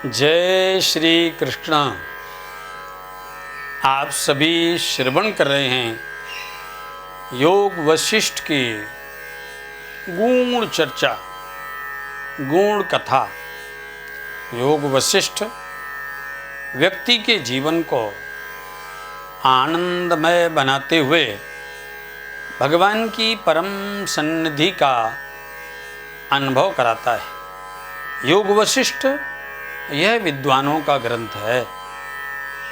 जय श्री कृष्ण। आप सभी श्रवण कर रहे हैं योग वशिष्ठ की गूढ़ चर्चा, गूढ़ कथा। योग वशिष्ठ व्यक्ति के जीवन को आनंदमय बनाते हुए भगवान की परम सन्निधि का अनुभव कराता है। योग वशिष्ठ यह विद्वानों का ग्रंथ है।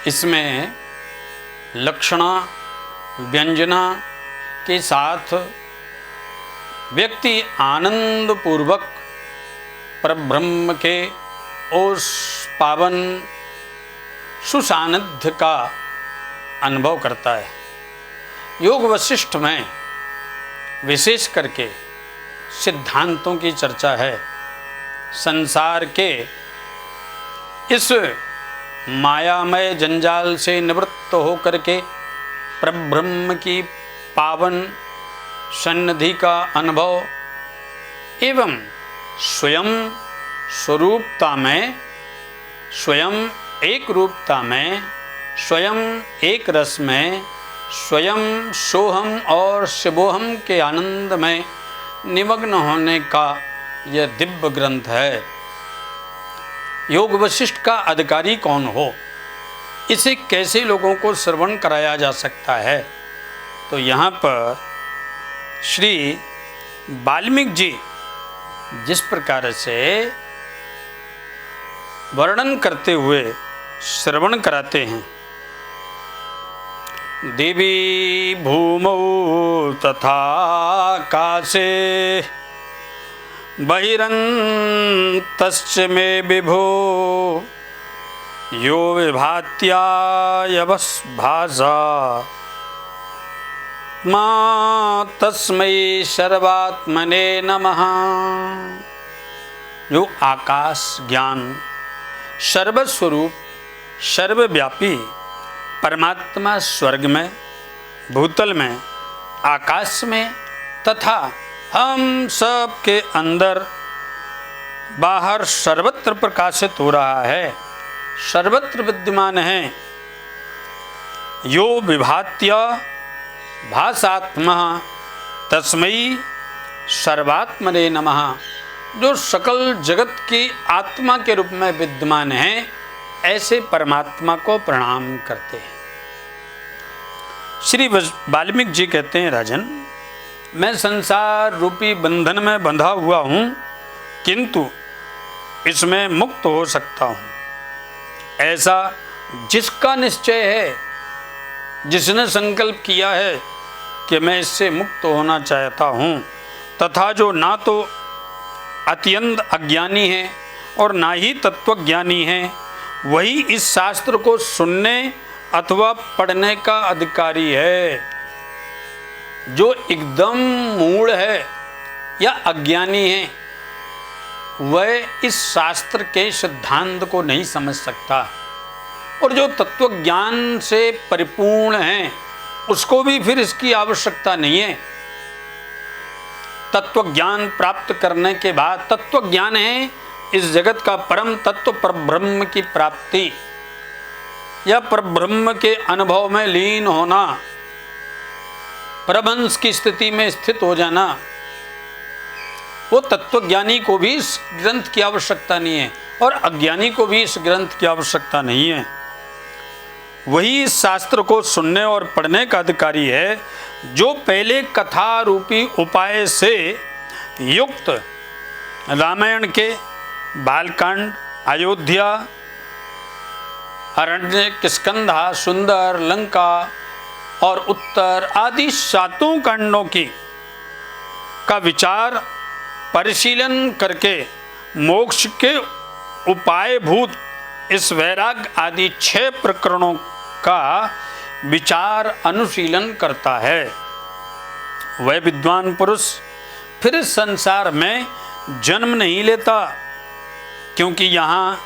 इसमें लक्षणा व्यंजना के साथ व्यक्ति आनंद पूर्वक परब्रह्म के उस पावन सुसानिध्य का अनुभव करता है। योग वशिष्ठ में विशेष करके सिद्धांतों की चर्चा है। संसार के इस मायामय जंजाल से निवृत्त होकर के परब्रह्म की पावन सन्निधि का अनुभव एवं स्वयं स्वरूपता में, स्वयं एक रूपता में, स्वयं एक रस में, स्वयं सोहम और शिवोहम के आनंद में निमग्न होने का यह दिव्य ग्रंथ है। योग वशिष्ठ का अधिकारी कौन हो, इसे कैसे लोगों को श्रवण कराया जा सकता है, तो यहाँ पर श्री वाल्मीकि जी जिस प्रकार से वर्णन करते हुए श्रवण कराते हैं। देवी भूमौ तथा काशे बहिरन्तश्च मे विभो यो विभात्यायवस्भासा मा तस्मै सर्वात्मने नमः। जो आकाश ज्ञान, सर्वस्वरूप, सर्वव्यापी परमात्मा स्वर्ग में, भूतल में, आकाश में तथा हम सब के अंदर बाहर सर्वत्र प्रकाशित हो रहा है, सर्वत्र विद्यमान है। यो विभात्य भासात्मा तस्मै सर्वात्मने नमः। जो सकल जगत की आत्मा के रूप में विद्यमान है, ऐसे परमात्मा को प्रणाम करते हैं। श्री वाल्मीकि जी कहते हैं, राजन, मैं संसार रूपी बंधन में बंधा हुआ हूँ, किंतु इसमें मुक्त हो सकता हूँ। ऐसा जिसका निश्चय है, जिसने संकल्प किया है कि मैं इससे मुक्त होना चाहता हूँ, तथा जो ना तो अत्यंत अज्ञानी है और ना ही तत्वज्ञानी है, वही इस शास्त्र को सुनने अथवा पढ़ने का अधिकारी है। जो एकदम मूढ़ है या अज्ञानी है, वह इस शास्त्र के सिद्धांत को नहीं समझ सकता, और जो तत्व ज्ञान से परिपूर्ण है, उसको भी फिर इसकी आवश्यकता नहीं है। तत्व ज्ञान प्राप्त करने के बाद, तत्व ज्ञान है इस जगत का परम तत्व परब्रह्म की प्राप्ति या परब्रह्म के अनुभव में लीन होना, परमहंस की स्थिति में स्थित हो जाना। वो तत्वज्ञानी को भी इस ग्रंथ की आवश्यकता नहीं है और अज्ञानी को भी इस ग्रंथ की आवश्यकता नहीं है। वही इस शास्त्र को सुनने और पढ़ने का अधिकारी है, जो पहले कथा रूपी उपाय से युक्त रामायण के बालकांड, अयोध्या, अरण्य, किष्किंधा, सुंदर, लंका और उत्तर आदि 7 कांडों की का विचार परिशीलन करके मोक्ष के उपाय भूत इस वैराग्य आदि 6 प्रकरणों का विचार अनुशीलन करता है। वह विद्वान पुरुष फिर इस संसार में जन्म नहीं लेता, क्योंकि यहाँ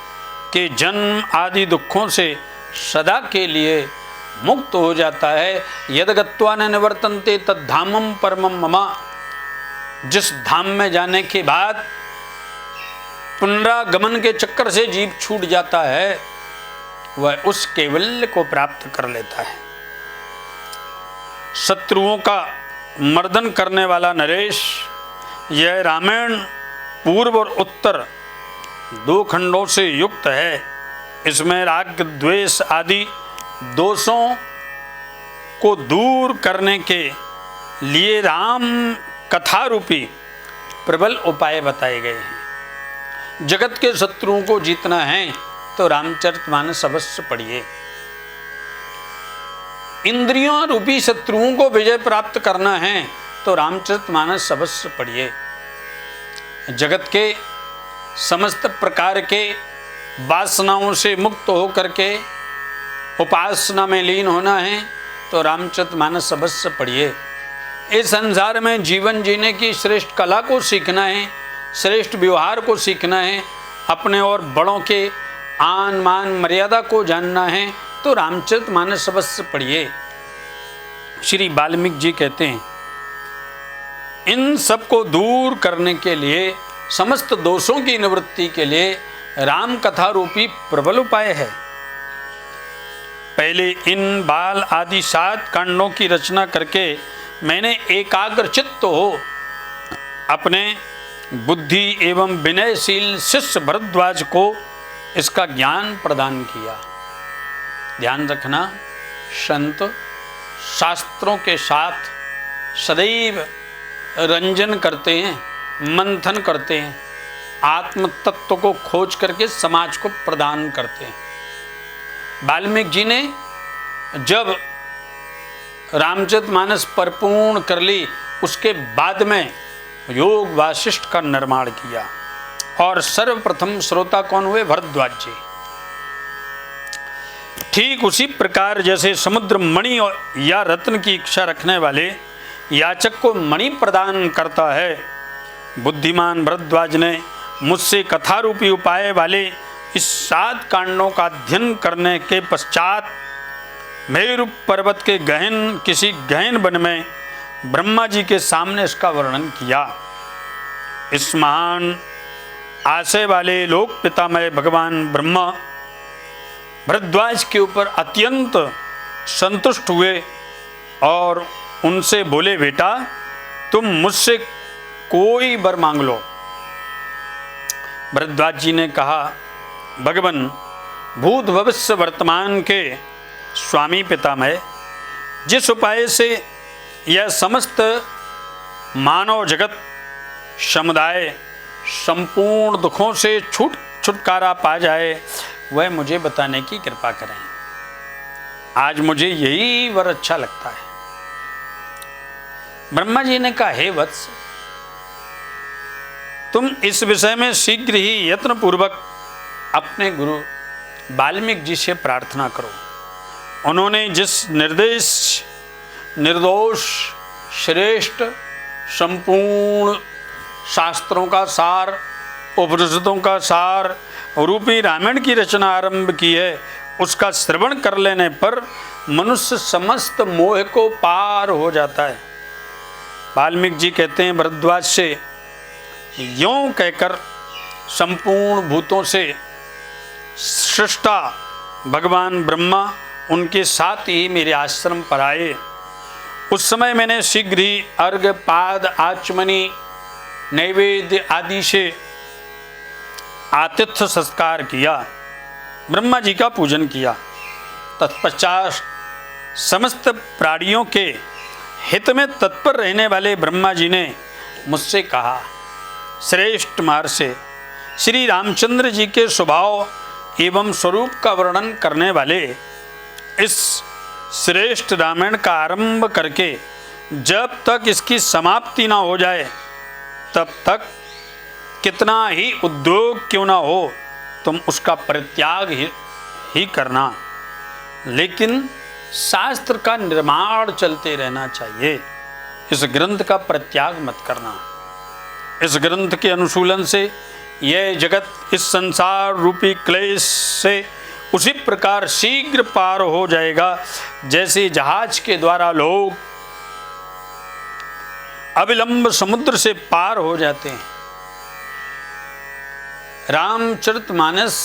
के जन्म आदि दुखों से सदा के लिए मुक्त हो जाता है। यद गत्वा न निवर्तन्ते तद्धामम परमम मम। जिस धाम में जाने के बाद पुनरागमन के चक्कर से जीव छूट जाता है, वह उस कैवल्य को प्राप्त कर लेता है। शत्रुओं का मर्दन करने वाला नरेश, यह रामायण पूर्व और उत्तर दो खंडों से युक्त है। इसमें राग द्वेष आदि दोषों को दूर करने के लिए राम कथा रूपी प्रबल उपाय बताए गए हैं। जगत के शत्रुओं को जीतना है तो रामचरितमानस अवश्य पढ़िए। इंद्रियों रूपी शत्रुओं को विजय प्राप्त करना है तो रामचरितमानस अवश्य पढ़िए। जगत के समस्त प्रकार के वासनाओं से मुक्त होकर के उपासना में लीन होना है तो रामचरितमानस अवश्य पढ़िए। इस संसार में जीवन जीने की श्रेष्ठ कला को सीखना है, श्रेष्ठ व्यवहार को सीखना है, अपने और बड़ों के आन मान मर्यादा को जानना है तो रामचरितमानस अवश्य पढ़िए। श्री वाल्मीकि जी कहते हैं, इन सब को दूर करने के लिए, समस्त दोषों की निवृत्ति के लिए राम कथा रूपी प्रबल उपाय है। पहले इन बाल आदि 7 कांडों की रचना करके मैंने एकाग्र चित्त हो अपने बुद्धि एवं विनयशील शिष्य भरद्वाज को इसका ज्ञान प्रदान किया। ध्यान रखना, संत शास्त्रों के साथ सदैव रंजन करते हैं, मंथन करते हैं, आत्म तत्व को खोज करके समाज को प्रदान करते हैं। वाल्मीकि जी ने जब रामचरितमानस परिपूर्ण कर ली, उसके बाद में योग वासिष्ठ का निर्माण किया और सर्वप्रथम श्रोता कौन हुए? भरद्वाज जी। ठीक उसी प्रकार जैसे समुद्र मणि या रत्न की इच्छा रखने वाले याचक को मणि प्रदान करता है, बुद्धिमान भरद्वाज ने मुझसे कथा रूपी उपाय वाले इस 7 कांडों का अध्ययन करने के पश्चात मेरु पर्वत के किसी गहन वन में ब्रह्मा जी के सामने इसका वर्णन किया। इस महान आशय वाले लोक पितामह भगवान ब्रह्मा भरद्वाज के ऊपर अत्यंत संतुष्ट हुए और उनसे बोले, बेटा तुम मुझसे कोई वर मांग लो। भरद्वाज जी ने कहा, भगवान भूत भविष्य वर्तमान के स्वामी पितामह, जिस उपाय से यह समस्त मानव जगत समुदाय संपूर्ण दुखों से छुटकारा पा जाए, वह मुझे बताने की कृपा करें। आज मुझे यही वर अच्छा लगता है। ब्रह्मा जी ने कहा, हे वत्स, तुम इस विषय में शीघ्र ही यत्न पूर्वक अपने गुरु वाल्मीकि जी से प्रार्थना करो। उन्होंने जिस निर्दोष श्रेष्ठ संपूर्ण शास्त्रों का सार, उपनिषदों का सार रूपी रामायण की रचना आरंभ की है, उसका श्रवण कर लेने पर मनुष्य समस्त मोह को पार हो जाता है। वाल्मीकि जी कहते हैं भरद्वाज से, यों कहकर संपूर्ण भूतों से सृष्टा भगवान ब्रह्मा उनके साथ ही मेरे आश्रम पर आए। उस समय मैंने शीघ्र ही अर्घ पाद आचमनी नैवेद्य आदि से आतिथ्य संस्कार किया, ब्रह्मा जी का पूजन किया। तत्पश्चात समस्त प्राणियों के हित में तत्पर रहने वाले ब्रह्मा जी ने मुझसे कहा, श्रेष्ठ महर्षि, श्री रामचंद्र जी के स्वभाव एवं स्वरूप का वर्णन करने वाले इस श्रेष्ठ रामायण का आरंभ करके जब तक इसकी समाप्ति ना हो जाए, तब तक कितना ही उद्योग क्यों ना हो, तुम उसका परित्याग ही करना, लेकिन शास्त्र का निर्माण चलते रहना चाहिए। इस ग्रंथ का परित्याग मत करना। इस ग्रंथ के अनुशूलन से यह जगत इस संसार रूपी क्लेश से उसी प्रकार शीघ्र पार हो जाएगा जैसे जहाज के द्वारा लोग अविलंब समुद्र से पार हो जाते हैं। रामचरितमानस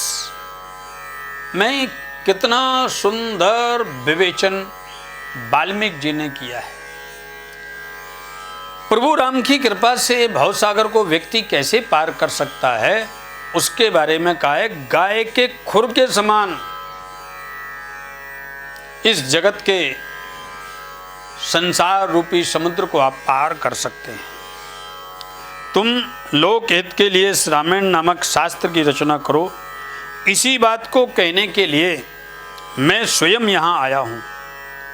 में कितना सुंदर विवेचन वाल्मीकि जी ने किया है। प्रभु राम की कृपा से भवसागर को व्यक्ति कैसे पार कर सकता है, उसके बारे में कहा है, गाय के खुर के समान इस जगत के संसार रूपी समुद्र को आप पार कर सकते हैं। तुम लोक हित के लिए इस रामायण नामक शास्त्र की रचना करो। इसी बात को कहने के लिए मैं स्वयं यहाँ आया हूँ।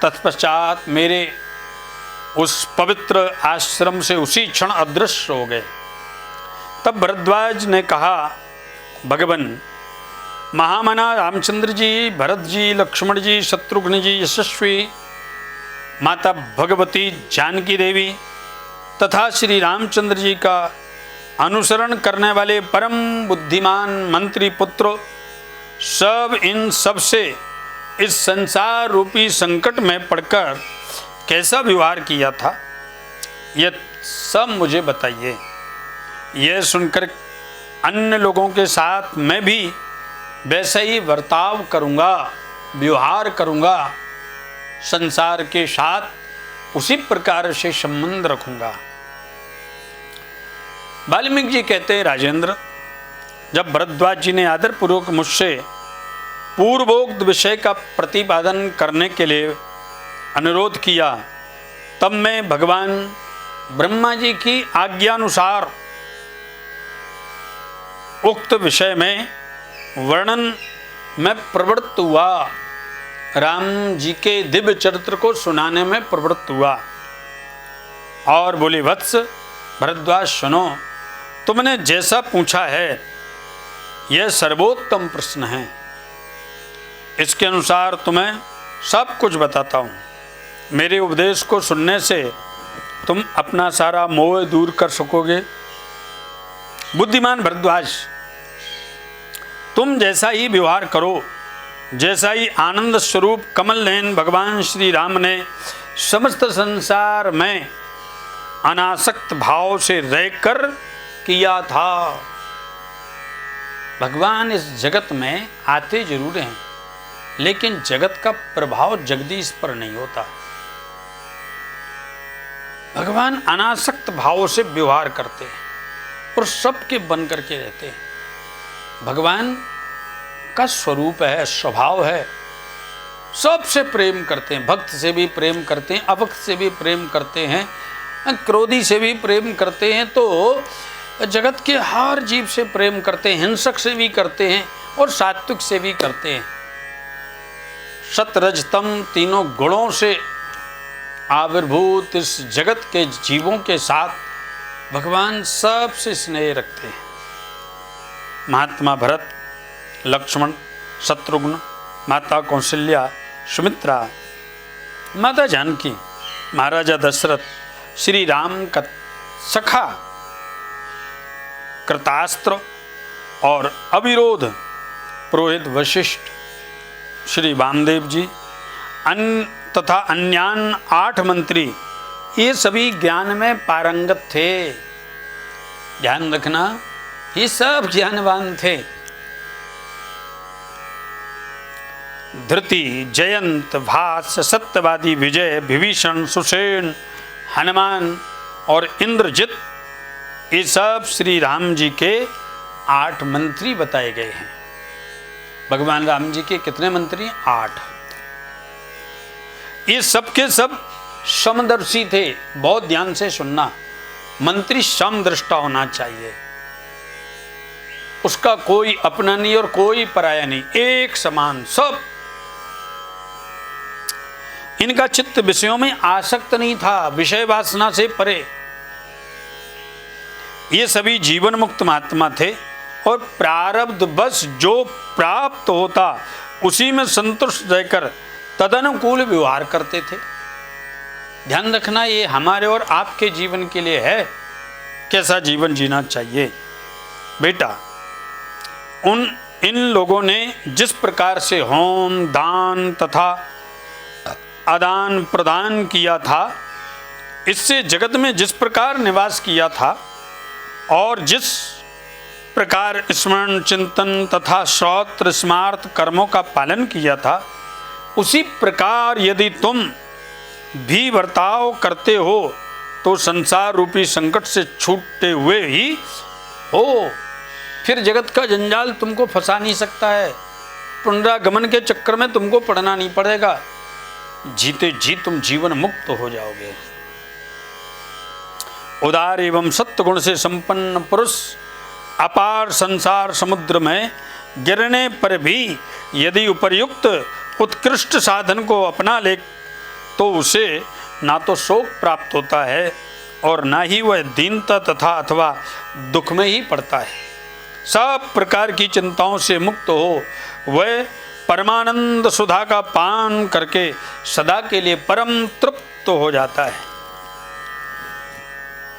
तत्पश्चात मेरे उस पवित्र आश्रम से उसी क्षण अदृश्य हो गए। तब भरद्वाज ने कहा, भगवन महामना रामचंद्र जी, भरत जी, लक्ष्मण जी, शत्रुघ्न जी, यशस्वी माता भगवती जानकी देवी तथा श्री रामचंद्र जी का अनुसरण करने वाले परम बुद्धिमान मंत्री पुत्र सब इन सब से इस संसार रूपी संकट में पड़कर कैसा व्यवहार किया था, यह सब मुझे बताइए। यह सुनकर अन्य लोगों के साथ मैं भी वैसा ही बर्ताव करूँगा, व्यवहार करूँगा, संसार के साथ उसी प्रकार से संबंध रखूँगा। वाल्मीकि जी कहते हैं, राजेंद्र, जब भरद्वाज जी ने आदरपूर्वक मुझसे पूर्वोक्त विषय का प्रतिपादन करने के लिए अनुरोध किया, तब मैं भगवान ब्रह्मा जी की आज्ञानुसार उक्त विषय में वर्णन में प्रवृत्त हुआ, राम जी के दिव्य चरित्र को सुनाने में प्रवृत्त हुआ और बोले, वत्स भरद्वाज सुनो, तुमने जैसा पूछा है यह सर्वोत्तम प्रश्न है। इसके अनुसार तुम्हें सब कुछ बताता हूँ। मेरे उपदेश को सुनने से तुम अपना सारा मोह दूर कर सकोगे। बुद्धिमान भरद्वाज, तुम जैसा ही व्यवहार करो, जैसा ही आनंद स्वरूप कमल नयन भगवान श्री राम ने समस्त संसार में अनासक्त भाव से रहकर किया था। भगवान इस जगत में आते जरूर हैं, लेकिन जगत का प्रभाव जगदीश पर नहीं होता। भगवान अनासक्त भाव से व्यवहार करते हैं और सबके बन करके रहते हैं। भगवान का स्वरूप है, स्वभाव है, सबसे प्रेम करते हैं। भक्त से भी प्रेम करते हैं, अभक्त से भी प्रेम करते हैं, क्रोधी से भी प्रेम करते हैं, तो जगत के हर जीव से प्रेम करते हैं, हिंसक से भी करते हैं और सात्विक से भी करते हैं। सतरजतम तीनों गुणों से आविर्भूत इस जगत के जीवों के साथ भगवान सबसे स्नेह रखते हैं। महात्मा भरत, लक्ष्मण, शत्रुघ्न, माता कौशल्या, सुमित्रा, माता जानकी, महाराजा दशरथ, श्री राम का सखा कृतास्त्र और अविरोध पुरोहित वशिष्ठ, श्री वामदेव जी तथा अन्यान 8 मंत्री, ये सभी ज्ञान में पारंगत थे। ध्यान रखना, ये सब ज्ञानवान थे। धृति, जयंत, भाष्य, सत्यवादी, विजय, विभीषण, सुषेण, हनुमान और इंद्रजित, ये सब श्री राम जी के 8 मंत्री बताए गए हैं। भगवान राम जी के कितने मंत्री? 8। ये सब के सब समदर्शी थे। बहुत ध्यान से सुनना, मंत्री समदृष्टा होना चाहिए, उसका कोई अपना नहीं और कोई पराया नहीं, एक समान सब। इनका चित्त विषयों में आसक्त नहीं था, विषय वासना से परे। ये सभी जीवन मुक्त महात्मा थे और प्रारब्ध बस जो प्राप्त होता उसी में संतुष्ट रहकर तदनुकूल व्यवहार करते थे। ध्यान रखना, ये हमारे और आपके जीवन के लिए है, कैसा जीवन जीना चाहिए। बेटा, इन लोगों ने जिस प्रकार से होम, दान तथा आदान प्रदान किया था, इससे जगत में जिस प्रकार निवास किया था और जिस प्रकार स्मरण चिंतन तथा श्रौत्र स्मार्त कर्मों का पालन किया था, उसी प्रकार यदि तुम भी बर्ताव करते हो तो संसार रूपी संकट से छूटते हुए ही हो। फिर जगत का जंजाल तुमको फंसा नहीं सकता है, पुनरागमन के चक्कर में तुमको पड़ना नहीं पड़ेगा, जीते जी तुम जीवन मुक्त हो जाओगे। उदार एवं सत्य गुण से संपन्न पुरुष अपार संसार समुद्र में गिरने पर भी यदि उपर्युक्त उत्कृष्ट साधन को अपना ले तो उसे ना तो शोक प्राप्त होता है और ना ही वह दीनता तथा अथवा दुख में ही पड़ता है। सब प्रकार की चिंताओं से मुक्त हो वह परमानंद सुधा का पान करके सदा के लिए परम तृप्त हो जाता है।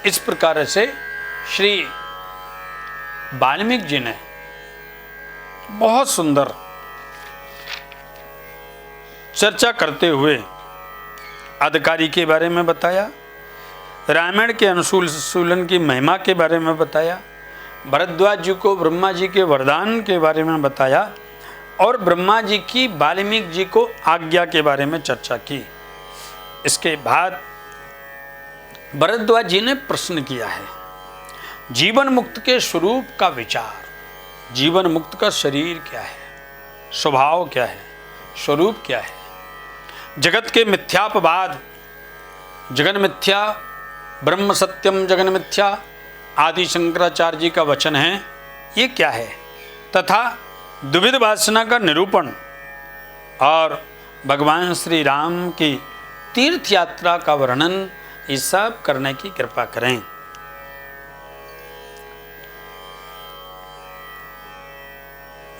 इस प्रकार से श्री वाल्मीकि जी ने बहुत सुंदर चर्चा करते हुए अधिकारी के बारे में बताया, रामायण के अनुशीलन की महिमा के बारे में बताया, भरद्वाज जी को ब्रह्मा जी के वरदान के बारे में बताया और ब्रह्मा जी की वाल्मीकि जी को आज्ञा के बारे में चर्चा की। इसके बाद भरद्वाज जी ने प्रश्न किया है, जीवन मुक्त के स्वरूप का विचार, जीवन मुक्त का शरीर क्या है, स्वभाव क्या है, स्वरूप क्या है, जगत के मिथ्यापवाद, जगन मिथ्या, ब्रह्म सत्यम जगन मिथ्या आदि शंकराचार्य जी का वचन है, ये क्या है, तथा द्विविध वासना का निरूपण और भगवान श्री राम की तीर्थ यात्रा का वर्णन, ये सब करने की कृपा करें।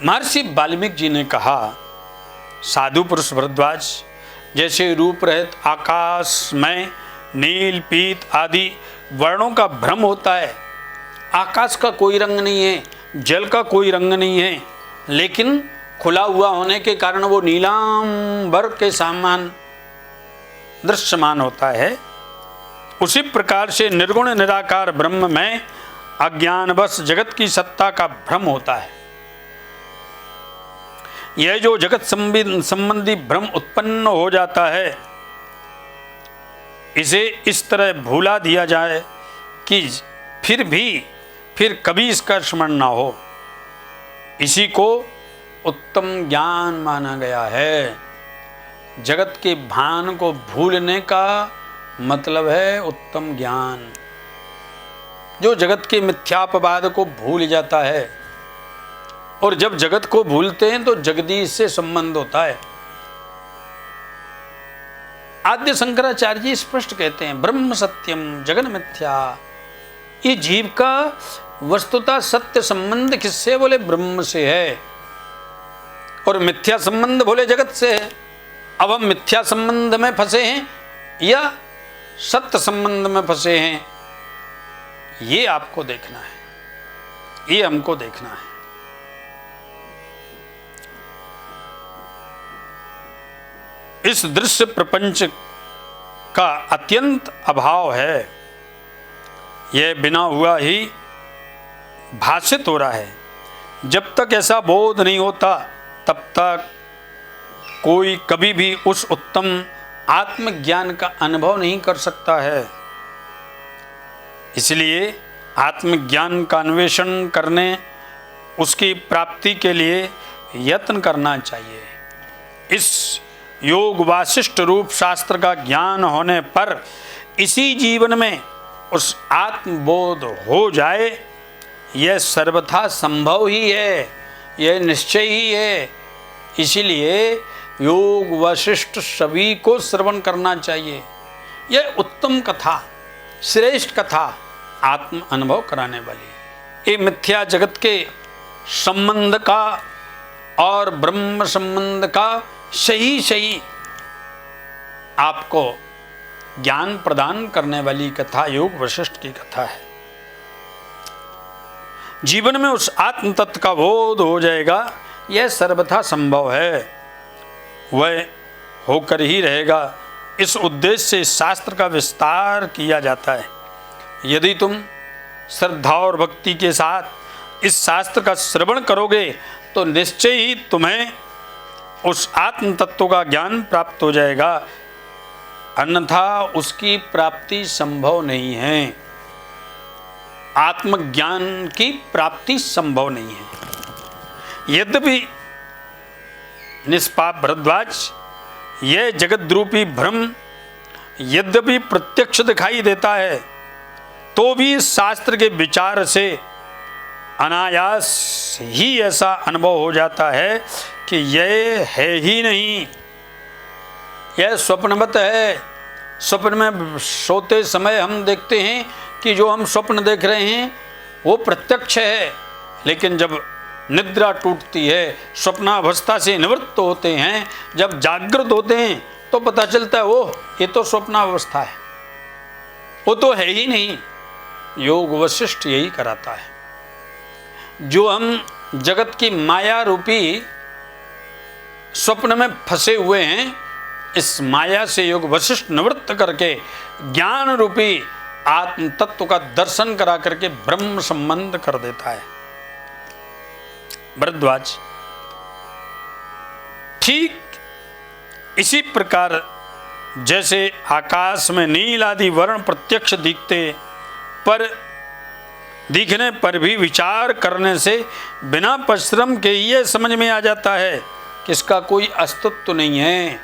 महर्षि वाल्मीकि जी ने कहा, साधु पुरुष भरद्वाज, जैसे रूप रहित आकाश में नील पीत आदि वर्णों का भ्रम होता है, आकाश का कोई रंग नहीं है, जल का कोई रंग नहीं है, लेकिन खुला हुआ होने के कारण वो नीलांबर के समान दृश्यमान होता है, उसी प्रकार से निर्गुण निराकार ब्रह्म में अज्ञानवश जगत की सत्ता का भ्रम होता है। यह जो जगत संबंधी भ्रम उत्पन्न हो जाता है, इसे इस तरह भूला दिया जाए कि फिर कभी इसका स्मरण ना हो, इसी को उत्तम ज्ञान माना गया है। जगत के भान को भूलने का मतलब है उत्तम ज्ञान। जो जगत के मिथ्यापवाद को भूल जाता है, और जब जगत को भूलते हैं तो जगदीश से संबंध होता है। आद्य शंकराचार्य जी स्पष्ट कहते हैं, ब्रह्म सत्यम जगन मिथ्या। ये जीव का वस्तुतः सत्य संबंध किससे? बोले ब्रह्म से है, और मिथ्या संबंध बोले जगत से है। अब हम मिथ्या संबंध में फंसे हैं या सत्य संबंध में फंसे हैं, ये आपको देखना है, ये हमको देखना है। इस दृश्य प्रपंच का अत्यंत अभाव है, यह बिना हुआ ही भाषित हो रहा है। जब तक ऐसा बोध नहीं होता तब तक कोई कभी भी उस उत्तम आत्मज्ञान का अनुभव नहीं कर सकता है। इसलिए आत्मज्ञान का अन्वेषण करने, उसकी प्राप्ति के लिए यत्न करना चाहिए। इस योग वासिष्ठ रूप शास्त्र का ज्ञान होने पर इसी जीवन में उस आत्मबोध हो जाए, यह सर्वथा संभव ही है, यह निश्चय ही है। इसीलिए योग वशिष्ठ सभी को श्रवण करना चाहिए। यह उत्तम कथा, श्रेष्ठ कथा, आत्म अनुभव कराने वाली। ये मिथ्या जगत के संबंध का और ब्रह्म संबंध का सही आपको ज्ञान प्रदान करने वाली कथा योग वशिष्ठ की कथा है। जीवन में उस आत्म तत्व का बोध हो जाएगा, यह सर्वथा संभव है, वह होकर ही रहेगा। इस उद्देश्य से शास्त्र का विस्तार किया जाता है। यदि तुम श्रद्धा और भक्ति के साथ इस शास्त्र का श्रवण करोगे तो निश्चय ही तुम्हें उस आत्म तत्व का ज्ञान प्राप्त हो जाएगा, अन्यथा उसकी प्राप्ति संभव नहीं है। आत्मज्ञान की प्राप्ति संभव नहीं है। यद्यपि निष्पाप भरद्वाज, यह जगत रूपी भ्रम यद्यपि प्रत्यक्ष दिखाई देता है, तो भी शास्त्र के विचार से अनायास ही ऐसा अनुभव हो जाता है कि यह है ही नहीं, यह स्वप्नवत है। स्वप्न में सोते समय हम देखते हैं कि जो हम स्वप्न देख रहे हैं वो प्रत्यक्ष है, लेकिन जब निद्रा टूटती है, स्वप्नावस्था से निवृत्त होते हैं, जब जागृत होते हैं तो पता चलता है ओह ये तो स्वप्नावस्था है, वो तो है ही नहीं। योग वशिष्ठ यही कराता है। जो हम जगत की माया रूपी स्वप्न में फंसे हुए हैं, इस माया से योग वशिष्ठ निवृत्त करके ज्ञान रूपी आत्म तत्व का दर्शन करा करके ब्रह्म संबंध कर देता है। भरद्वाज, ठीक इसी प्रकार जैसे आकाश में नील आदि वर्ण प्रत्यक्ष दिखने पर भी विचार करने से बिना परिश्रम के ये समझ में आ जाता है कि इसका कोई अस्तित्व नहीं है।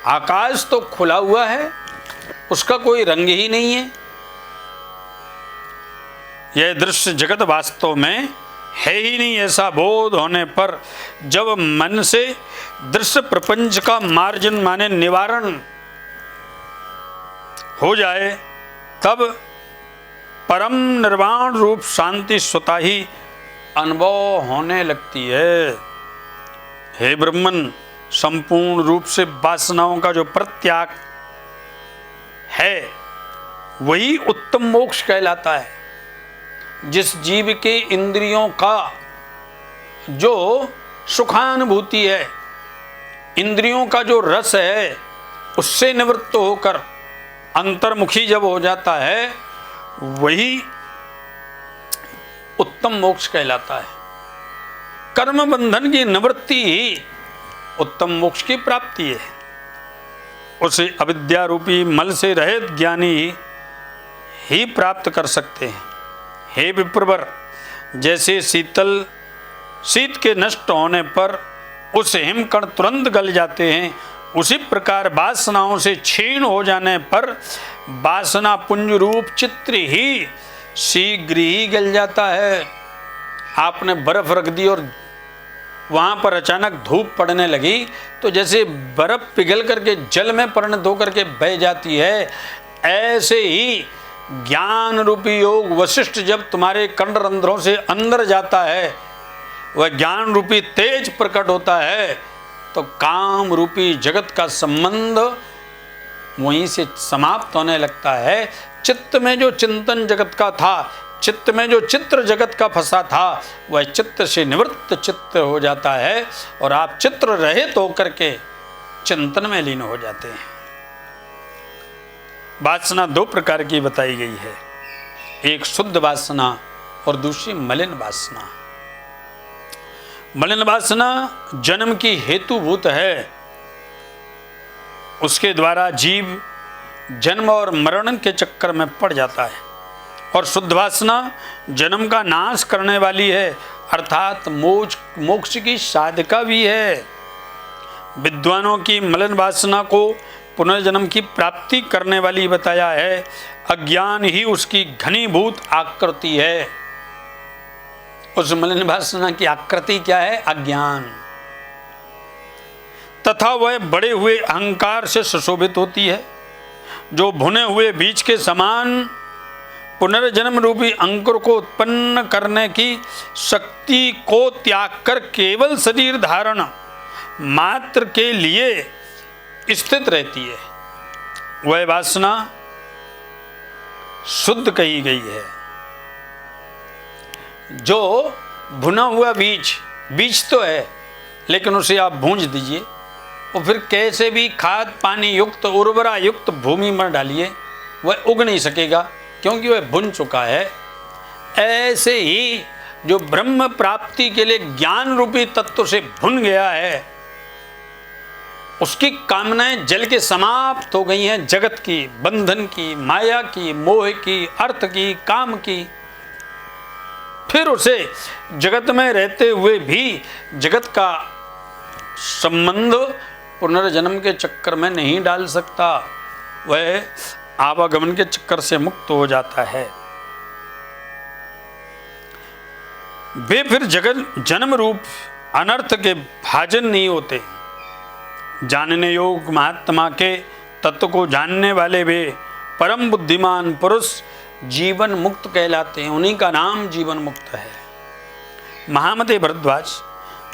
आकाश तो खुला हुआ है, उसका कोई रंग ही नहीं है। यह दृश्य जगत वास्तव में है ही नहीं, ऐसा बोध होने पर जब मन से दृश्य प्रपंच का मार्जन माने निवारण हो जाए, तब परम निर्वाण रूप शांति स्वतः ही अनुभव होने लगती है। हे ब्रह्मन, संपूर्ण रूप से वासनाओं का जो प्रत्याग है वही उत्तम मोक्ष कहलाता है। जिस जीव के इंद्रियों का जो सुखानुभूति है, इंद्रियों का जो रस है, उससे निवृत्त होकर अंतर्मुखी जब हो जाता है, वही उत्तम मोक्ष कहलाता है। कर्म बंधन की निवृत्ति ही उत्तम मोक्ष की प्राप्ति है। उसे अविद्या रूपी मल से रहित ज्ञानी ही प्राप्त कर सकते हैं। हे विप्रवर, जैसे शीत के नष्ट होने पर उस हिमकण तुरंत गल जाते हैं, उसी प्रकार वासनाओं से क्षीण हो जाने पर वासना पुंज रूप चित्र ही शीघ्र ही गल जाता है। आपने बर्फ रख दी और वहाँ पर अचानक धूप पड़ने लगी, तो जैसे बर्फ पिघल करके जल में परिणत होकर के बह जाती है, ऐसे ही ज्ञान रूपी योग वशिष्ठ जब तुम्हारे कंडरंध्रों से अंदर जाता है, वह ज्ञान रूपी तेज प्रकट होता है, तो काम रूपी जगत का संबंध वहीं से समाप्त होने लगता है। चित्त में जो चिंतन जगत का था, चित्त में जो चित्र जगत का फंसा था, वह चित्त से निवृत्त चित्त हो जाता है और आप चित्र रहित होकर के चिंतन में लीन हो जाते हैं। वासना दो प्रकार की बताई गई है, एक शुद्ध वासना और दूसरी मलिन वासना। मलिन वासना जन्म की हेतुभूत है, उसके द्वारा जीव जन्म और मरण के चक्कर में पड़ जाता है। और शुद्ध वासना जन्म का नाश करने वाली है, अर्थात मोक्ष की साधिका भी है। विद्वानों की मलिन वासना को पुनर्जन्म की प्राप्ति करने वाली बताया है। अज्ञान ही उसकी घनीभूत आकृति है। उस मलिन वासना की आकृति क्या है? अज्ञान। तथा वह बड़े हुए अहंकार से सुशोभित होती है, जो भुने हुए बीज के समान पुनर्जन्म रूपी अंकुर को उत्पन्न करने की शक्ति को त्याग कर केवल शरीर धारण मात्र के लिए स्थित रहती है। वह वासना शुद्ध कही गई है। जो भुना हुआ बीज तो है, लेकिन उसे आप भूंज दीजिए और फिर कैसे भी खाद पानी युक्त उर्वरा युक्त भूमि में डालिए, वह उग नहीं सकेगा, क्योंकि वह भुन चुका है। ऐसे ही जो ब्रह्म प्राप्ति के लिए ज्ञान रूपी तत्व से भुन गया है, उसकी कामनाएं जल के समाप्त हो गई हैं, जगत की, बंधन की, माया की, मोह की, अर्थ की, काम की। फिर उसे जगत में रहते हुए भी जगत का संबंध पुनर्जन्म के चक्कर में नहीं डाल सकता, वह आवागमन के चक्कर से मुक्त हो जाता है। वे फिर जगत जन्म रूप अनर्थ के भाजन नहीं होते। जानने योग महात्मा के तत्व को जानने वाले वे परम बुद्धिमान पुरुष जीवन मुक्त कहलाते हैं, उन्हीं का नाम जीवन मुक्त है। महामते भरद्वाज,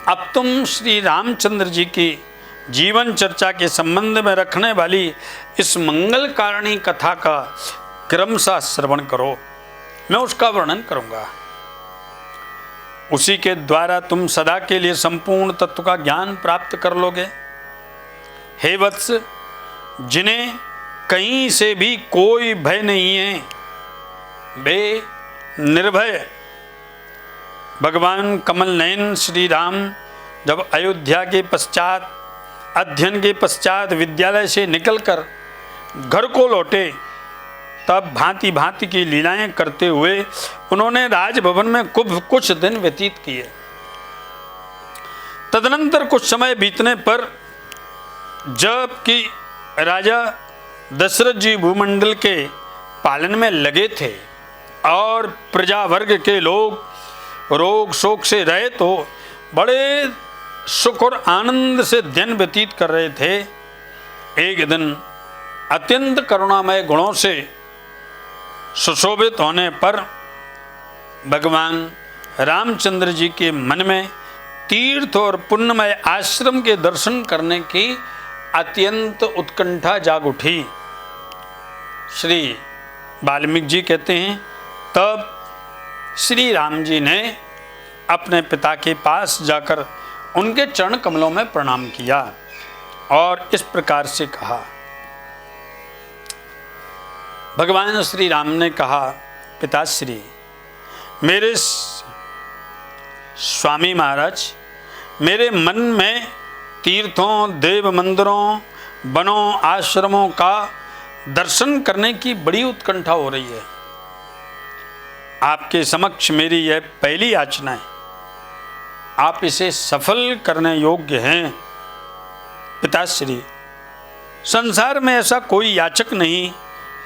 अब तुम श्री रामचंद्र जी की जीवन चर्चा के संबंध में रखने वाली इस मंगल कारिणी कथा का क्रमशः श्रवण करो, मैं उसका वर्णन करूंगा। उसी के द्वारा तुम सदा के लिए संपूर्ण तत्व का ज्ञान प्राप्त कर लोगे। हे वत्स, जिन्हें कहीं से भी कोई भय नहीं है, वे निर्भय भगवान कमल नयन श्री राम जब अयोध्या के पश्चात अध्ययन के पश्चात विद्यालय से निकलकर घर को लौटे, तब भांति भांति की लीलाएं करते हुए उन्होंने राजभवन में कुछ दिन व्यतीत किए। तदनंतर कुछ समय बीतने पर जबकि राजा दशरथ जी भूमंडल के पालन में लगे थे और प्रजा वर्ग के लोग रोग शोक से रहित हो बड़े सुख और आनंद से दिन व्यतीत कर रहे थे, एक दिन अत्यंत करुणामय गुणों से सुशोभित होने पर भगवान रामचंद्र जी के मन में तीर्थ और पुण्यमय आश्रम के दर्शन करने की अत्यंत उत्कंठा जाग उठी। श्री वाल्मीकि जी कहते हैं, तब श्री राम जी ने अपने पिता के पास जाकर उनके चरण कमलों में प्रणाम किया और इस प्रकार से कहा। भगवान श्री राम ने कहा, पिताश्री, मेरे स्वामी महाराज, मेरे मन में तीर्थों, देव मंदिरों, वनों, आश्रमों का दर्शन करने की बड़ी उत्कंठा हो रही है। आपके समक्ष मेरी यह पहली याचना है, आप इसे सफल करने योग्य हैं। पिताश्री, संसार में ऐसा कोई याचक नहीं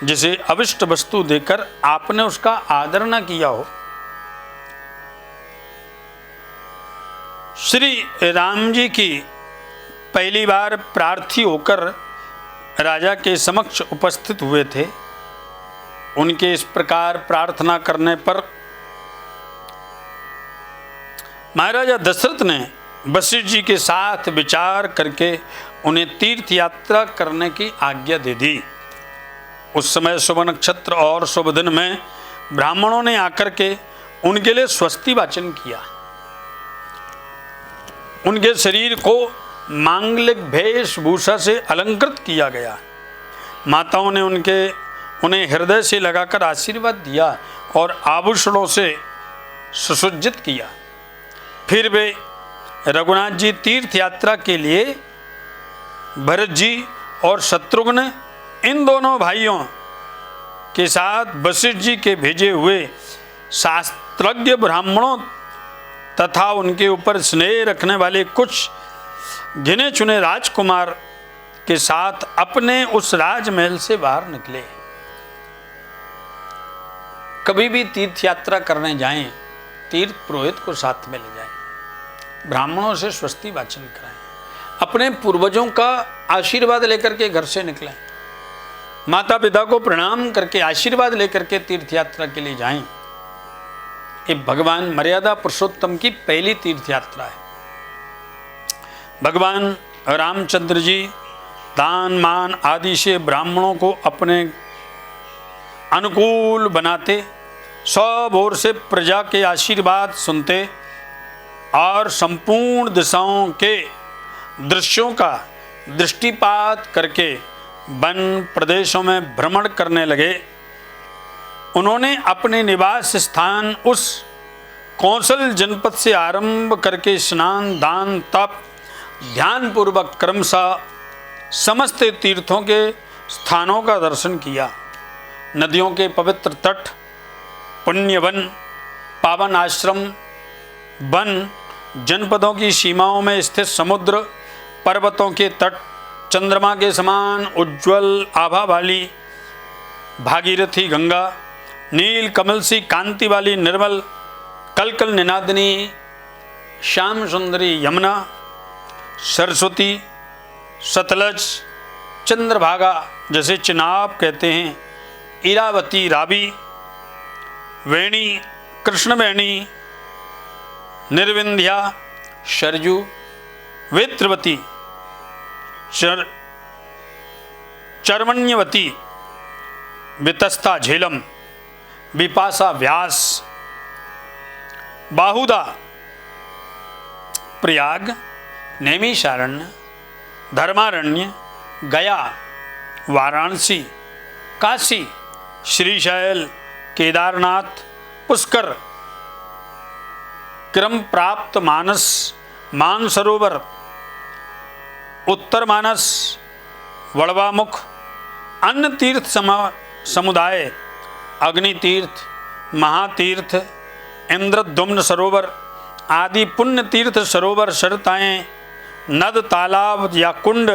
जिसे अविष्ट वस्तु देकर आपने उसका आदर न किया हो। श्री राम जी की पहली बार प्रार्थी होकर राजा के समक्ष उपस्थित हुए थे। उनके इस प्रकार प्रार्थना करने पर महाराजा दशरथ ने वशिष्ठ जी के साथ विचार करके उन्हें तीर्थ यात्रा करने की आज्ञा दे दी। उस समय शुभ नक्षत्र और शुभ दिन में ब्राह्मणों ने आकर के उनके लिए स्वस्ति वाचन किया। उनके शरीर को मांगलिक वेशभूषा से अलंकृत किया गया। माताओं ने उन्हें हृदय से लगाकर आशीर्वाद दिया और आभूषणों से सुसज्जित किया। फिर वे रघुनाथ जी तीर्थ यात्रा के लिए भरत जी और शत्रुघ्न, इन दोनों भाइयों के साथ वशिष्ठ जी के भेजे हुए शास्त्रज्ञ ब्राह्मणों तथा उनके ऊपर स्नेह रखने वाले कुछ गिने चुने राजकुमार के साथ अपने उस राजमहल से बाहर निकले। कभी भी तीर्थ यात्रा करने जाएं, तीर्थ पुरोहित को साथ में ले जाएं, ब्राह्मणों से स्वस्ति वाचन कराएं, अपने पूर्वजों का आशीर्वाद लेकर के घर से निकलें, माता पिता को प्रणाम करके आशीर्वाद लेकर के तीर्थ यात्रा के लिए जाएं। ये भगवान मर्यादा पुरुषोत्तम की पहली तीर्थ यात्रा है। भगवान रामचंद्र जी दान मान आदि से ब्राह्मणों को अपने अनुकूल बनाते, सब ओर से प्रजा के आशीर्वाद सुनते और संपूर्ण दिशाओं के दृश्यों का दृष्टिपात करके वन प्रदेशों में भ्रमण करने लगे। उन्होंने अपने निवास स्थान उस कौशल जनपद से आरंभ करके स्नान, दान, तप, ध्यान पूर्वक क्रमशः समस्त तीर्थों के स्थानों का दर्शन किया। नदियों के पवित्र तट, पुण्यवन, पावन आश्रम, वन, जनपदों की सीमाओं में स्थित समुद्र, पर्वतों के तट, चंद्रमा के समान उज्ज्वल आभा वाली भागीरथी गंगा, नील कमल सी कांति वाली निर्मल कलकल निनादिनी श्याम सुंदरी यमुना, सरस्वती, सतलज, चंद्रभागा जैसे चिनाब कहते हैं, इरावती, रावी, वेणी, कृष्णवेणी, निर्विंध्या, सरजू, वेत्रवती, चर्मण्यवती, वितस्ता झेलम, विपासा व्यास, बाहुदा, प्रयाग, नैमिषारण्य, धर्मारण्य, गया, वाराणसी, काशी, श्रीशैल, केदारनाथ, पुष्कर, क्रम प्राप्त मानस, मानसरोवर, उत्तर मानस, वड़वामुख, अन्य तीर्थ समुदाय, अग्नि तीर्थ, महातीर्थ, इंद्रद्युम्न सरोवर आदि पुण्य तीर्थ सरोवर, शरताएं, नद, तालाब या कुंड,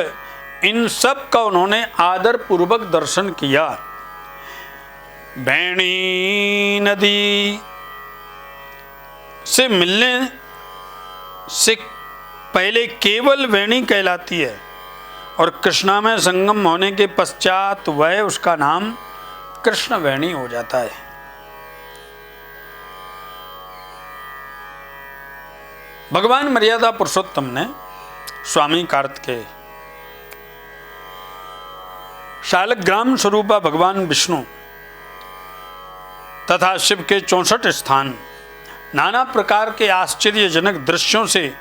इन सब का उन्होंने आदर पूर्वक दर्शन किया। बैणी नदी से मिलने से पहले केवल वेणी कहलाती है और कृष्णा में संगम होने के पश्चात वह उसका नाम कृष्ण वेणी हो जाता है। भगवान मर्यादा पुरुषोत्तम ने स्वामी कार्तिकेय, शालग्राम स्वरूपा भगवान विष्णु तथा शिव के 64 स्थान, नाना प्रकार के आश्चर्यजनक दृश्यों से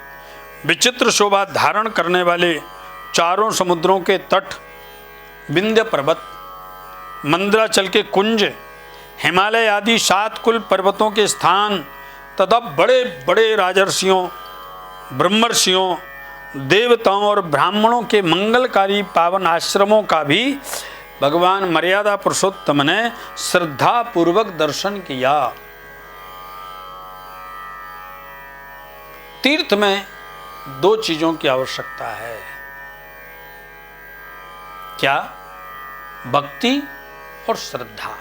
विचित्र शोभा धारण करने वाले चारों समुद्रों के तट, विंध्य पर्वत, मंदराचल के कुंज, हिमालय आदि 7 कुल पर्वतों के स्थान तथा बड़े बड़े राजर्षियों, ब्रह्मर्षियों, देवताओं और ब्राह्मणों के मंगलकारी पावन आश्रमों का भी भगवान मर्यादा पुरुषोत्तम ने श्रद्धा पूर्वक दर्शन किया। तीर्थ में 2 चीजों की आवश्यकता है। क्या? भक्ति और श्रद्धा।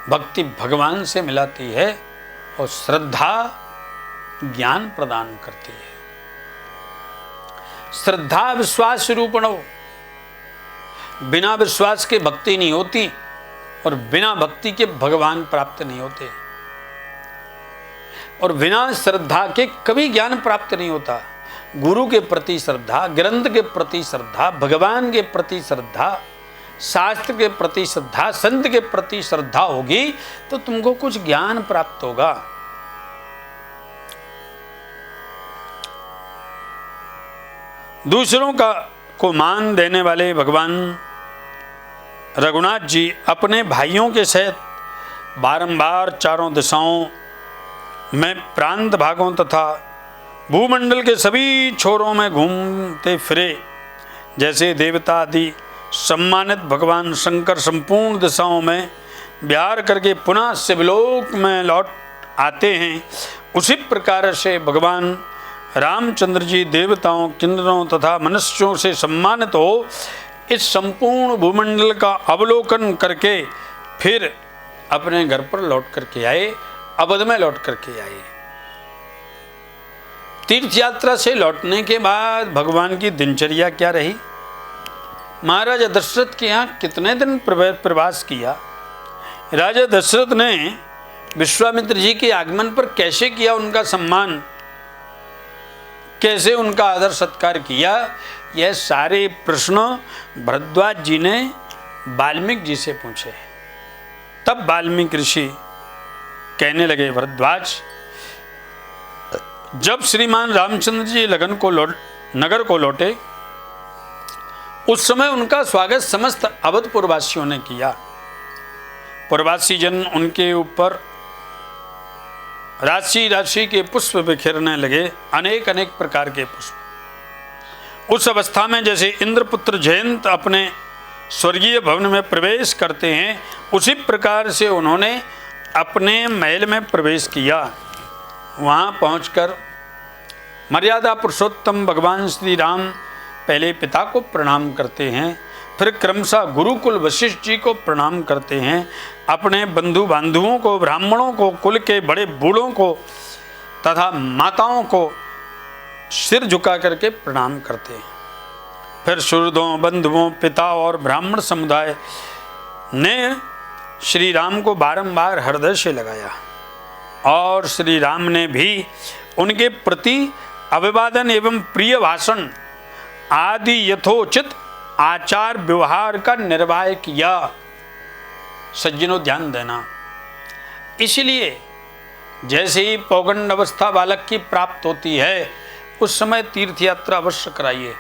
भक्ति भगवान से मिलाती है और श्रद्धा ज्ञान प्रदान करती है। श्रद्धा विश्वास रूपणो, बिना विश्वास के भक्ति नहीं होती और बिना भक्ति के भगवान प्राप्त नहीं होते और बिना श्रद्धा के कभी ज्ञान प्राप्त नहीं होता। गुरु के प्रति श्रद्धा, ग्रंथ के प्रति श्रद्धा, भगवान के प्रति श्रद्धा, शास्त्र के प्रति श्रद्धा, संत के प्रति श्रद्धा होगी तो तुमको कुछ ज्ञान प्राप्त होगा। दूसरों को मान देने वाले भगवान रघुनाथ जी अपने भाइयों के सहित बारंबार चारों दिशाओं में प्रांत भागों तथा भूमंडल के सभी छोरों में घूमते फिरे। जैसे देवता आदि सम्मानित भगवान शंकर संपूर्ण दिशाओं में विहार करके पुनः शिवलोक में लौट आते हैं, उसी प्रकार से भगवान रामचंद्र जी देवताओं, किन्नरों तथा मनुष्यों से सम्मानित हो इस संपूर्ण भूमंडल का अवलोकन करके फिर अपने घर पर लौट करके आए, अवध में लौट करके आए। तीर्थ यात्रा से लौटने के बाद भगवान की दिनचर्या क्या रही? महाराजा दशरथ के यहाँ कितने दिन प्रवास किया? राजा दशरथ ने विश्वामित्र जी के आगमन पर कैसे किया उनका सम्मान, कैसे उनका आदर सत्कार किया, यह सारे प्रश्न भरद्वाज जी ने वाल्मीकि जी से पूछे। तब वाल्मीकि ऋषि कहने लगे, भरद्वाज, जब श्रीमान रामचंद्र जी नगर को लौटे उस समय उनका स्वागत समस्त अवधपुर वासियों ने किया। प्रवासी जन उनके ऊपर राशि राशि के पुष्प बिखेरने लगे, अनेक अनेक प्रकार के पुष्प। उस अवस्था में जैसे इंद्रपुत्र जयंत अपने स्वर्गीय भवन में प्रवेश करते हैं, उसी प्रकार से उन्होंने अपने महल में प्रवेश किया। वहाँ पहुंचकर मर्यादा पुरुषोत्तम भगवान श्री राम पहले पिता को प्रणाम करते हैं, फिर क्रमशः गुरुकुल वशिष्ठ जी को प्रणाम करते हैं, अपने बंधु बांधवों को, ब्राह्मणों को, कुल के बड़े बूढ़ों को तथा माताओं को सिर झुका करके प्रणाम करते हैं। फिर सुहृदों, बंधुओं, पिता और ब्राह्मण समुदाय ने श्री राम को बारंबार हृदय से लगाया और श्री राम ने भी उनके प्रति अभिवादन एवं प्रिय भाषण आदि यथोचित आचार व्यवहार का निर्वाह किया। सज्जनों ध्यान देना, इसलिए जैसे ही पौगंड अवस्था बालक की प्राप्त होती है उस समय तीर्थ यात्रा अवश्य कराइए,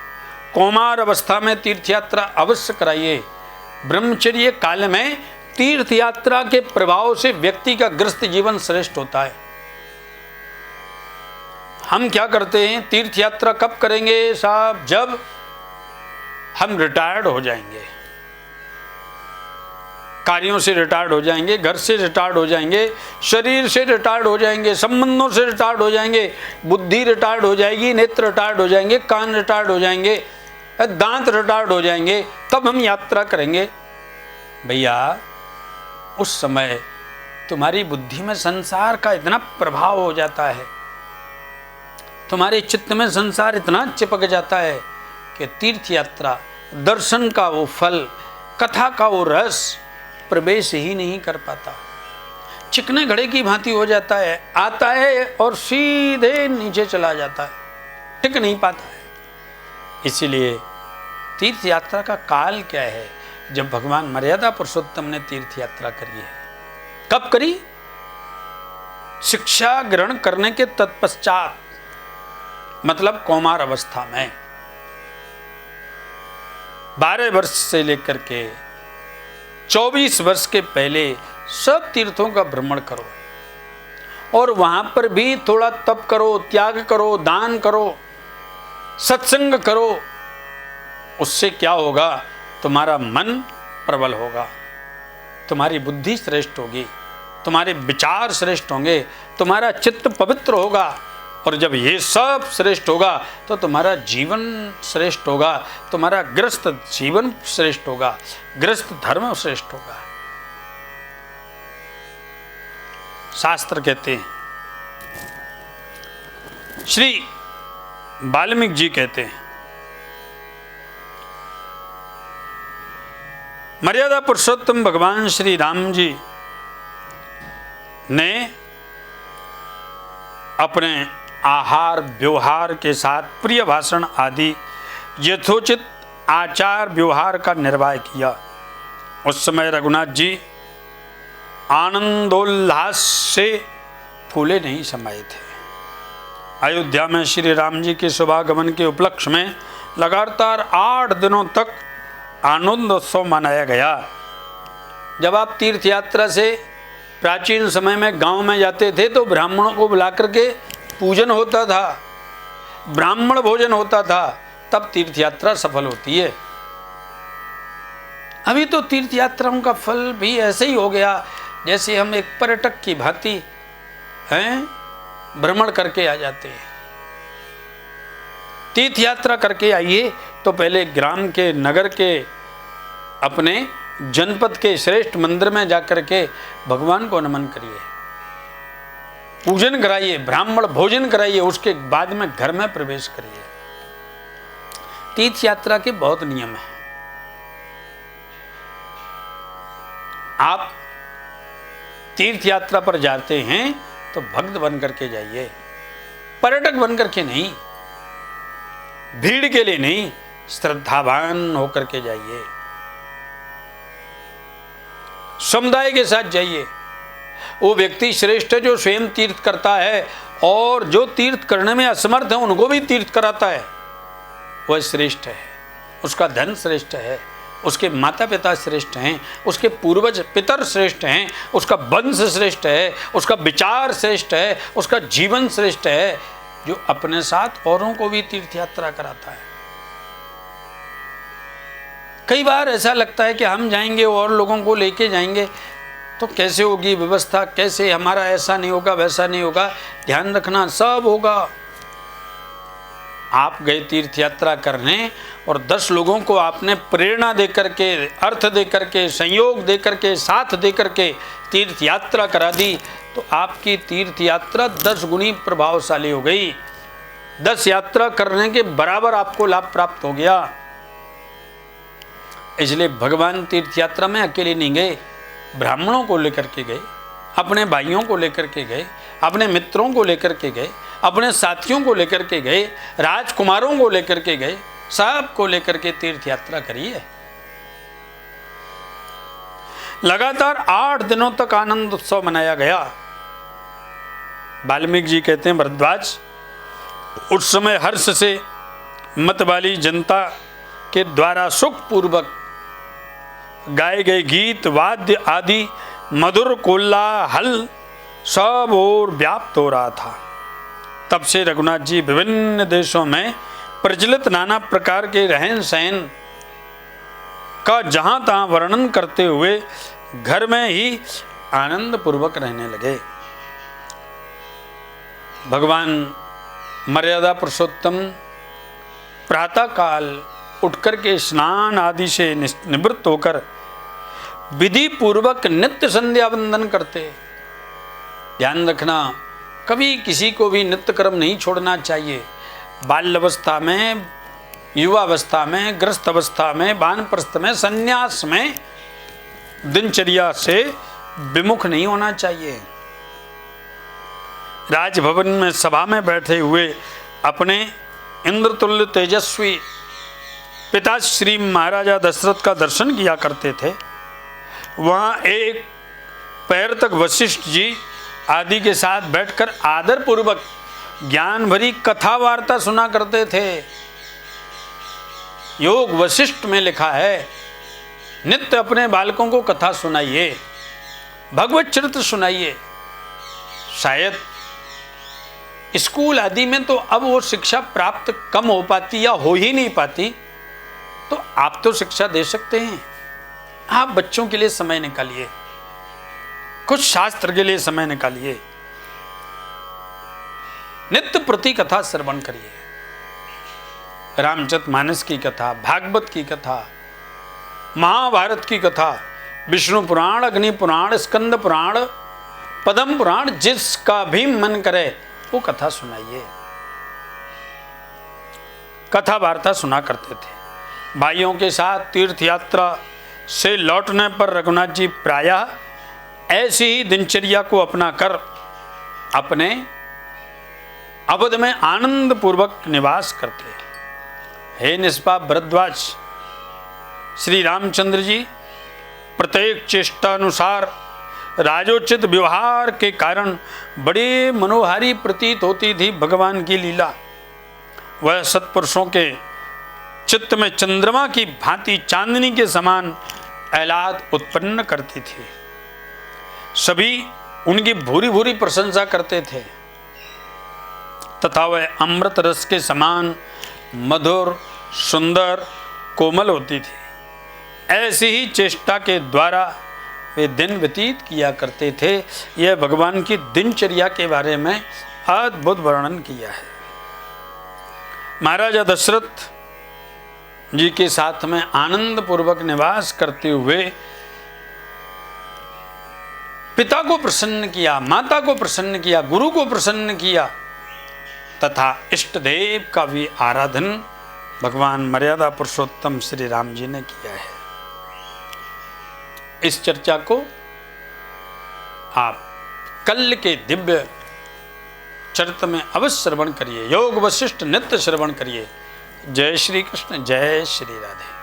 कौमार अवस्था में तीर्थ यात्रा अवश्य कराइए। ब्रह्मचर्य काल में तीर्थ यात्रा के प्रभाव से व्यक्ति का गृहस्थ जीवन श्रेष्ठ होता है। हम क्या करते हैं, तीर्थ यात्रा कब करेंगे साहब? जब हम रिटायर्ड हो जाएंगे, कार्यों से रिटायर्ड हो जाएंगे, घर से रिटायर्ड हो जाएंगे, शरीर से रिटायर्ड हो जाएंगे, संबंधों से रिटायर्ड हो जाएंगे, बुद्धि रिटायर्ड हो जाएगी, नेत्र रिटायर्ड हो जाएंगे, कान रिटायर्ड हो जाएंगे, दांत रिटायर्ड हो जाएंगे, तब हम यात्रा करेंगे। भैया उस समय तुम्हारी बुद्धि में संसार का इतना प्रभाव हो जाता है, तुम्हारे चित्त में संसार इतना चिपक जाता है कि तीर्थ यात्रा, दर्शन का वो फल, कथा का वो रस प्रवेश ही नहीं कर पाता। चिकने घड़े की भांति हो जाता है, आता है और सीधे नीचे चला जाता है, टिक नहीं पाता है। इसीलिए तीर्थ यात्रा का काल क्या है? जब भगवान मर्यादा पुरुषोत्तम ने तीर्थ यात्रा करी है। कब करी? शिक्षा ग्रहण करने के तत्पश्चात, मतलब कौमार अवस्था में 12 वर्ष से लेकर के 24 वर्ष के पहले सब तीर्थों का भ्रमण करो और वहां पर भी थोड़ा तप करो, त्याग करो, दान करो, सत्संग करो। उससे क्या होगा? तुम्हारा मन प्रबल होगा, तुम्हारी बुद्धि श्रेष्ठ होगी, तुम्हारे विचार श्रेष्ठ होंगे, तुम्हारा चित्त पवित्र होगा। और जब ये सब श्रेष्ठ होगा तो तुम्हारा जीवन श्रेष्ठ होगा, तुम्हारा गृहस्थ जीवन श्रेष्ठ होगा, गृहस्थ धर्म श्रेष्ठ होगा। शास्त्र कहते हैं, श्री वाल्मीकि जी कहते हैं, मर्यादा पुरुषोत्तम भगवान श्री राम जी ने अपने आहार व्यवहार के साथ प्रिय भाषण आदि यथोचित आचार व्यवहार का निर्वाह किया। उस समय रघुनाथ जी आनंदोल्लास से फूले नहीं समाये थे। अयोध्या में श्री राम जी के शुभागमन के उपलक्ष्य में लगातार 8 दिनों तक आनंदोत्सव मनाया गया। जब आप तीर्थ यात्रा से प्राचीन समय में गांव में जाते थे तो ब्राह्मणों को बुला करके पूजन होता था, ब्राह्मण भोजन होता था, तब तीर्थ यात्रा सफल होती है। अभी तो तीर्थ यात्राओं का फल भी ऐसे ही हो गया जैसे हम एक पर्यटक की भांति हैं, भ्रमण करके आ जाते हैं। तीर्थ यात्रा करके आइए तो पहले ग्राम के, नगर के, अपने जनपद के श्रेष्ठ मंदिर में जाकर के भगवान को नमन करिए, पूजन कराइए, ब्राह्मण भोजन कराइए, उसके बाद में घर में प्रवेश करिए। तीर्थ यात्रा के बहुत नियम हैं। आप तीर्थ यात्रा पर जाते हैं तो भक्त बन करके जाइए, पर्यटक बन करके नहीं, भीड़ के लिए नहीं, श्रद्धावान होकर के जाइए, समुदाय के साथ जाइए। वो व्यक्ति श्रेष्ठ है जो स्वयं तीर्थ करता है और जो तीर्थ करने में असमर्थ है उनको भी तीर्थ कराता है, वह श्रेष्ठ है, उसका धन श्रेष्ठ है, उसके माता पिता श्रेष्ठ हैं, उसके पूर्वज पितर श्रेष्ठ हैं, उसका वंश श्रेष्ठ है, उसका विचार श्रेष्ठ है, उसका जीवन श्रेष्ठ है, जो अपने साथ औरों को भी तीर्थ यात्रा कराता है। कई बार ऐसा लगता है कि हम जाएंगे और लोगों को लेके जाएंगे तो कैसे होगी व्यवस्था, कैसे हमारा ऐसा नहीं होगा, वैसा नहीं होगा। ध्यान रखना, सब होगा। आप गए तीर्थ यात्रा करने और 10 लोगों को आपने प्रेरणा दे करके, अर्थ दे करके, संयोग दे करके, साथ दे करके तीर्थ यात्रा करा दी, तो आपकी तीर्थ यात्रा 10 गुनी प्रभावशाली हो गई। 10 यात्रा करने के बराबर आपको लाभ प्राप्त हो गया। इसलिए भगवान तीर्थ यात्रा में अकेले नहीं गए, ब्राह्मणों को लेकर के गए, अपने भाइयों को लेकर के गए, अपने मित्रों को लेकर के गए, अपने साथियों को लेकर के गए, राजकुमारों को लेकर के गए, सबको लेकर के तीर्थ यात्रा करिए। लगातार 8 दिनों तक आनंद उत्सव मनाया गया। वाल्मीकि जी कहते हैं, भरद्वाज, उस समय हर्ष से मत वाली जनता के द्वारा सुखपूर्वक गाए गए गीत, वाद्य आदि मधुर कोलाहल सब ओर व्याप्त हो रहा था। तब से रघुनाथ जी विभिन्न देशों में प्रचलित नाना प्रकार के रहन सहन का जहां तहां वर्णन करते हुए घर में ही आनंद पूर्वक रहने लगे। भगवान मर्यादा पुरुषोत्तम प्रातः काल उठकर के स्नान आदि से निवृत्त होकर विधि पूर्वक नित्य संध्या वंदन करते। ध्यान रखना, कभी किसी को भी नित्य कर्म नहीं छोड़ना चाहिए। बाल्यावस्था में, युवावस्था में, ग्रस्त अवस्था में, वानप्रस्थ में, संन्यास में दिनचर्या से विमुख नहीं होना चाहिए। राजभवन में सभा में बैठे हुए अपने इंद्रतुल्य तेजस्वी पिता श्री महाराजा दशरथ का दर्शन किया करते थे। वहाँ एक पैर तक वशिष्ठ जी आदि के साथ बैठकर आदर पूर्वक ज्ञान भरी कथा वार्ता सुना करते थे। योग वशिष्ठ में लिखा है, नित्य अपने बालकों को कथा सुनाइए, भगवत चरित्र सुनाइए। शायद स्कूल आदि में तो अब वो शिक्षा प्राप्त कम हो पाती या हो ही नहीं पाती, तो आप तो शिक्षा दे सकते हैं। आप बच्चों के लिए समय निकालिए, कुछ शास्त्र के लिए समय निकालिए, नित्य प्रति कथा श्रवण करिए। रामचरितमानस की कथा, भागवत की कथा, महाभारत की कथा, विष्णु पुराण, अग्नि पुराण, स्कंद पुराण, पद्म पुराण, जिसका भी मन करे वो कथा सुनाइए। कथा वार्ता सुना करते थे। भाइयों के साथ तीर्थ यात्रा से लौटने पर रघुनाथ जी प्रायः ऐसी ही दिनचर्या को अपना कर अपने अवध में आनंद पूर्वक निवास करते। हे निष्पाप भरद्वाज, श्री रामचंद्र जी प्रत्येक चेष्टानुसार राजोचित व्यवहार के कारण बड़े मनोहारी प्रतीत होती थी भगवान की लीला। वह सत्पुरुषों के चित्त में चंद्रमा की भांति चांदनी के समान आह्लाद उत्पन्न करती थी। सभी उनकी भूरी भूरी प्रशंसा करते थे तथा वह अमृत रस के समान मधुर, सुंदर, कोमल होती थी। ऐसी ही चेष्टा के द्वारा वे दिन व्यतीत किया करते थे। यह भगवान की दिनचर्या के बारे में अद्भुत वर्णन किया है। महाराजा दशरथ जी के साथ में आनंद पूर्वक निवास करते हुए पिता को प्रसन्न किया, माता को प्रसन्न किया, गुरु को प्रसन्न किया तथा इष्ट देव का भी आराधन भगवान मर्यादा पुरुषोत्तम श्री राम जी ने किया है। इस चर्चा को आप कल के दिव्य चरित्र में अवश्य श्रवण करिए। योग वशिष्ठ नित्य श्रवण करिए। जय श्री कृष्ण, जय श्री राधे।